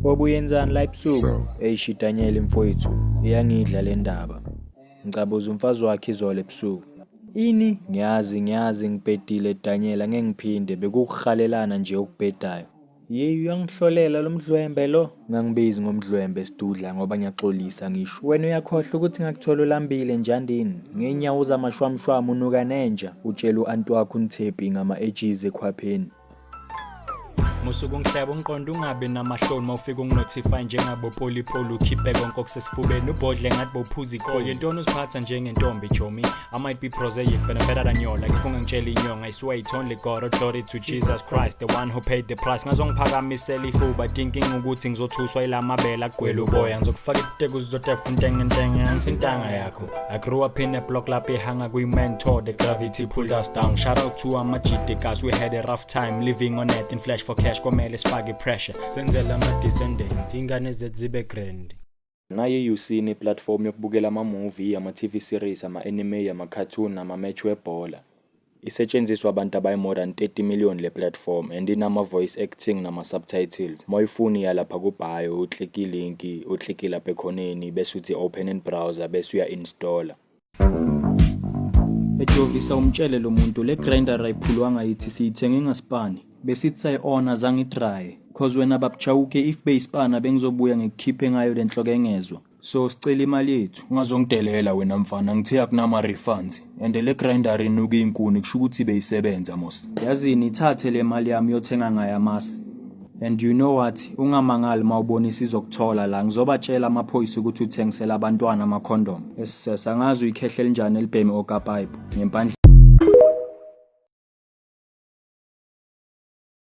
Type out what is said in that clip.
Wabuyenzani la ebusuku? Eish Daniel mfowethu, iyangidla le ndaba. Ngicabuza umfazi wakhe izolo ebusuku. Ini? Ngiyazi ngibhedile Daniel angeke ngiphinde bekukuhalelana nje okubhedayo. Yeyi uyangihlolela lo mdlwembe lo. Ngangibizi ngomdlwembe sidudla ngoba ngiyaxolisa ngisho. Wena uyakhohlwa ukuthi ngakuthola ulambile njandini. Ngenyawo zamashwamshwam unuka nenja. Utshela uanti wakho uNthepi ngama-edges ekhwapheni. Musuku ngihleba unqondo ungabe namahloni mawufika unginotify njengabo polipoli ukhiphe konke okusesifubeni ubhodle ngathi bophuza ikholi yentoni uziphatha njengentombi Jomi. I might be prosaic but I'm better than you. Like ungangitshela inyonga I swear it's only God. Glory to Jesus Christ, the one who paid the price. Ngazongiphakamisela ifuba thinking ukuthi ngizothuswa ilamabela agwela uboya ngizokufaka iteko uzotefa intengentenge ngisintanga yakho. I grew up in a block lapho ehanga kwi-mentor, the gravity pulled us down. Shout out to amajidikas, we had a rough time living on earth in flesh for cash. Komele sifake pressure senzela ama-descendants ingane zethu zibe grand. Naye usini iplatform yokubukela ama-movie, ama-TV series, ama-anime, ama-cartoon, ama-match webhola. Isetshenziswa abantu abayi-more than 30 million le platform and inama-voice acting nama-subtitles. Mawuyifuni yalapha kubhayo uklika ilinki, uklika lapha ekhoneni bese uthi open in browser bese uya-installa. Ejovisa umtshele lo muntu le grinder ayiphulwanga yithi siyithenge ngaSpani. Besithi sayi-ona zangidraye cause wena babchawuke if beyispana bengizobuya ngikukhiphe ngayo le nhloko engezwa. So sicela imali yethu. Ungazongidelela wena mfana ngithe akunama refunds and le grinder inuka inkuni kusho ukuthi beyisebenza mos. Yazini ithathe le mali yami yothenga ngayo amasi. And you know what? Ungamangali mawubonisa izokuthola la ngizobatshela amaphoyisa ukuthi uthengisela abantwana ama condom. Sangazi uyikhehle njani elibhemi okapipe ngempandla.